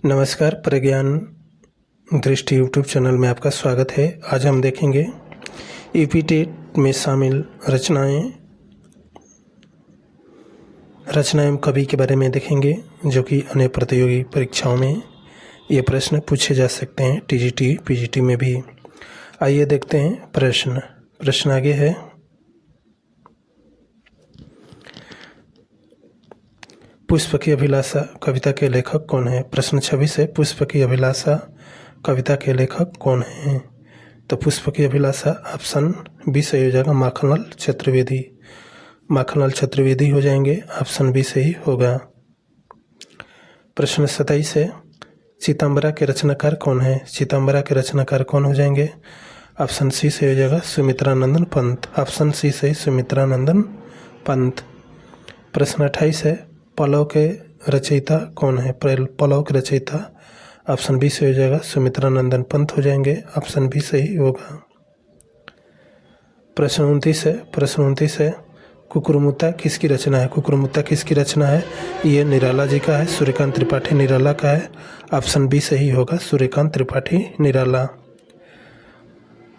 नमस्कार, प्रज्ञान दृष्टि YouTube channel में आपका स्वागत है। आज हम देखेंगे यूपी टेट में शामिल रचनाएं कवि के बारे में देखेंगे, जो कि अन्य प्रतियोगी परीक्षाओं में ये प्रश्न पूछे जा सकते हैं, टीजीटी पीजीटी में भी। आइए देखते हैं प्रश्न आगे है। पुष्प की अभिलाषा कविता के लेखक कौन है? प्रश्न 26 है, पुष्प की अभिलाषा कविता के लेखक कौन है? तो पुष्प की अभिलाषा ऑप्शन बी सही हो जाएगा, माखनलाल चतुर्वेदी। माखनलाल चतुर्वेदी हो जाएंगे, ऑप्शन बी सही होगा। प्रश्न 27 है, चितंबरा के रचनाकार कौन है? चितंबरा के रचनाकार कौन हो जाएंगे? ऑप्शन सी से हो जाएगा, सुमित्रानंदन पंत। ऑप्शन सी से सुमित्रानंदन पंत। प्रश्न 28 है, पलव के रचयिता कौन है? पलव के रचयिता ऑप्शन बी से हो जाएगा, सुमित्रानंदन पंत हो जाएंगे, ऑप्शन बी सही होगा। प्रश्न 29 है, कुकुरमुत्ता किसकी रचना है? कुकुरमुत्ता किसकी रचना है? ये निराला जी का है, सूर्यकांत त्रिपाठी निराला का है, ऑप्शन बी सही होगा, सूर्यकांत त्रिपाठी निराला।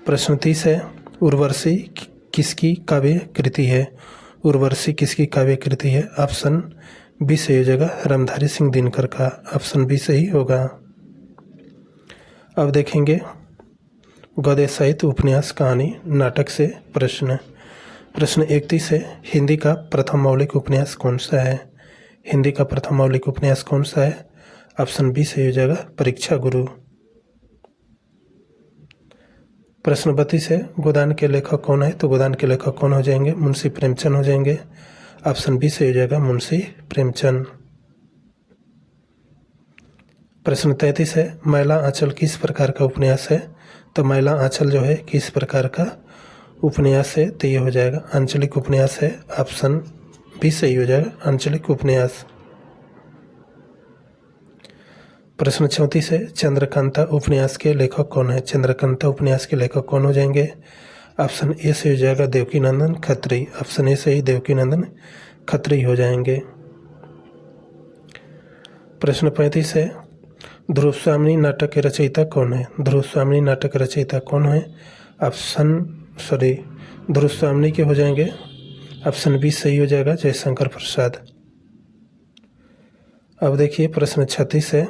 प्रश्न 30 है, उर्वशी किसकी काव्य कृति है? उर्वशी किसकी काव्य कृति है? ऑप्शन बी सही हो जाएगा, रामधारी सिंह दिनकर का, ऑप्शन बी सही होगा। अब देखेंगे गद्य साहित्य, उपन्यास, कहानी, नाटक से प्रश्न 31 है, हिंदी का प्रथम मौलिक उपन्यास कौन सा है? हिंदी का प्रथम मौलिक उपन्यास कौन सा है? ऑप्शन बी सही हो जाएगा, परीक्षा गुरु। प्रश्न 32 है, गोदान के लेखक कौन है? तो गोदान के लेखक कौन हो जाएंगे? मुंशी प्रेमचंद हो जाएंगे, ऑप्शन बी सही हो जाएगा, मुंशी प्रेमचंद। प्रश्न 33 है, मैला आंचल किस प्रकार का उपन्यास है? तो मैला आंचल जो है किस प्रकार का उपन्यास है? तो ये हो जाएगा आंचलिक उपन्यास है, ऑप्शन बी सही हो जाएगा, आंचलिक उपन्यास। प्रश्न 34 है, चंद्रकांता उपन्यास के लेखक कौन है? चंद्रकांता उपन्यास के लेखक कौन हो जाएंगे? ऑप्शन ए से हो जाएगा, देवकीनंदन खत्री। ऑप्शन ए से ही देवकीनंदन खत्री हो जाएंगे। प्रश्न 35 है, ध्रुवस्वामिनी नाटक के रचयिता कौन है? ध्रुवस्वामिनी नाटक के रचयिता कौन है? ध्रुवस्वामिनी के हो जाएंगे, ऑप्शन बी सही हो जाएगा, जयशंकर प्रसाद। अब देखिए प्रश्न 36 है,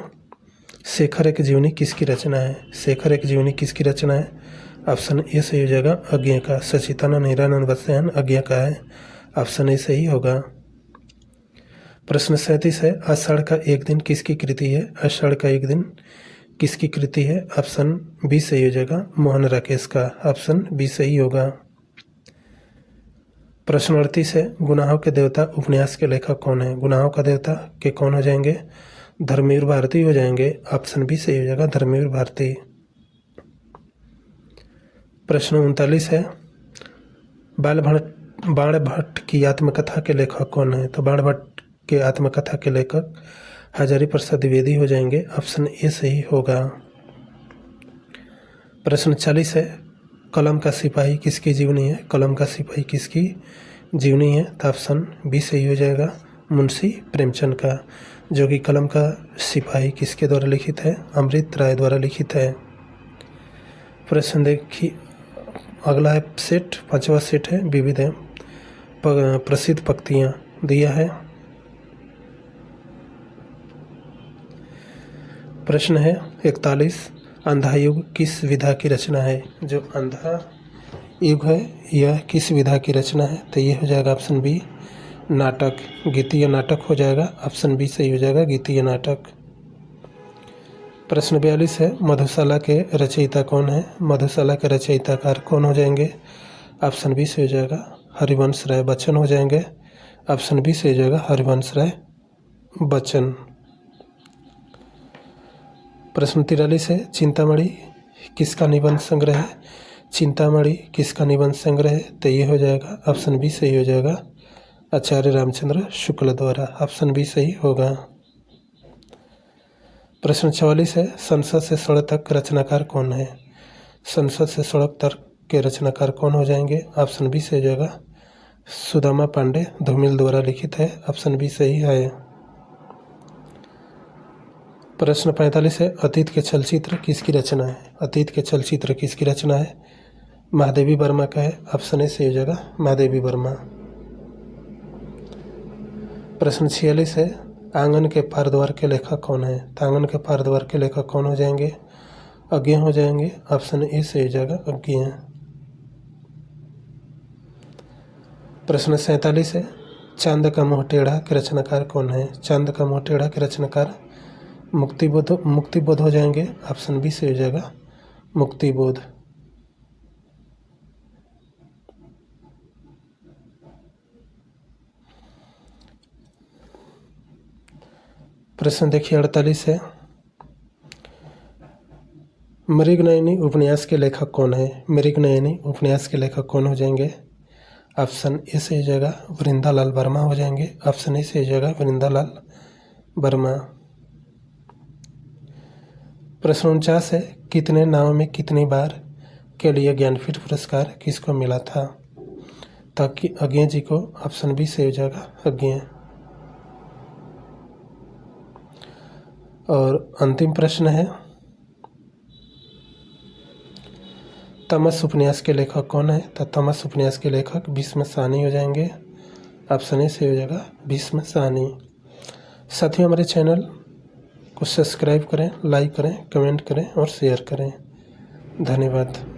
शेखर एक जीवनी किसकी रचना है? शेखर एक जीवनी किसकी रचना है? ऑप्शन ए सही हो जाएगा, अज्ञे का। सचिदानंद हीरानंद बत्सायन अज्ञे का है, ऑप्शन ए सही होगा। प्रश्न 37 है, आषाढ़ का एक दिन किसकी कृति है? आषाढ़ का एक दिन किसकी कृति है? ऑप्शन बी सही हो जाएगा, मोहन राकेश का, ऑप्शन बी सही होगा। प्रश्न 38 है, गुनाहों के देवता उपन्यास के लेखक कौन है? गुनाहों का देवता के कौन हो जाएंगे? धर्मवीर भारती हो जाएंगे, ऑप्शन बी सही हो जाएगा, धर्मवीर भारती। प्रश्न 39 है, बाण भट्ट की आत्मकथा के लेखक कौन है? तो बाण भट्ट के आत्मकथा के लेखक हजारी प्रसाद द्विवेदी हो जाएंगे, ऑप्शन ए सही होगा। प्रश्न 40 है, कलम का सिपाही किसकी जीवनी है? कलम का सिपाही किसकी जीवनी है? तो ऑप्शन बी सही हो जाएगा, मुंशी प्रेमचंद का, जो कि कलम का सिपाही किसके द्वारा लिखित है? अमृत राय द्वारा लिखित है। प्रश्न देखिए, अगला है सेट, 5वां सेट है, विविध है, प्रसिद्ध पंक्तियाँ दिया है। प्रश्न है 41, अंधा युग किस विधा की रचना है? जो अंधा युग है यह किस विधा की रचना है? तो ये हो जाएगा ऑप्शन बी, नाटक, गीतीय नाटक हो जाएगा, ऑप्शन बी सही हो जाएगा, गीतीय नाटक। प्रश्न 42 है, मधुशाला के रचयिता कौन है? मधुशाला के रचयिताकार कौन हो जाएंगे? ऑप्शन बी से हो जाएगा, हरिवंश राय बच्चन हो जाएंगे, ऑप्शन बी से हो जाएगा, हरिवंश राय बच्चन। प्रश्न 43 है, चिंतामणि किसका निबंध संग्रह है? चिंतामणि किसका निबंध संग्रह है? तो ये हो जाएगा, ऑप्शन बी सही हो जाएगा, आचार्य रामचंद्र शुक्ल द्वारा, ऑप्शन बी सही होगा। प्रश्न 44 है, संसद से सड़क तक रचनाकार कौन है? संसद से सड़क तक के रचनाकार कौन हो जाएंगे? ऑप्शन बी से हो जाएगा, सुदामा पांडे धूमिल द्वारा लिखित है, ऑप्शन बी सही है। प्रश्न 45 है, अतीत के चलचित्र किसकी रचना है? अतीत के चलचित्र किसकी रचना है? महादेवी वर्मा का है। ऑप्शन ए सही हो जाएगा, महादेवी वर्मा। प्रश्न 46 है, आंगन के पार द्वार के लेखक कौन है? तो आंगन के पार द्वार के लेखक कौन हो जाएंगे? अज्ञे हो जाएंगे। ऑप्शन ए सही हो जाएगा, अज्ञे। प्रश्न 47 है, चांद का मुँह टेढ़ा के रचनाकार कौन है? चांद का मुँह टेढ़ा के रचनाकार मुक्तिबोध हो जाएंगे। ऑप्शन बी सही हो जाएगा, मुक्तिबोध। प्रश्न देखिए 48 है, मृगनयनी उपन्यास के लेखक कौन है? मृगनयनी उपन्यास के लेखक कौन हो जाएंगे? ऑप्शन ए से हो जाएगा, वृंदालाल वर्मा हो जाएंगे। ऑप्शन ए से हो जाएगा, वृंदालाल वर्मा। प्रश्न 49 है, कितने नाव में कितनी बार के लिए ज्ञानपीठ पुरस्कार किसको मिला था? ताकि अज्ञे जी को। ऑप्शन बी से हो जाएगा, अज्ञे। और अंतिम प्रश्न है, तमस उपन्यास के लेखक कौन है? तो तमस उपन्यास के लेखक भीष्म साहनी हो जाएंगे। ऑप्शन ए से हो जाएगा, भीष्म साहनी। साथियों, हमारे चैनल को सब्सक्राइब करें, लाइक करें, कमेंट करें और शेयर करें। धन्यवाद।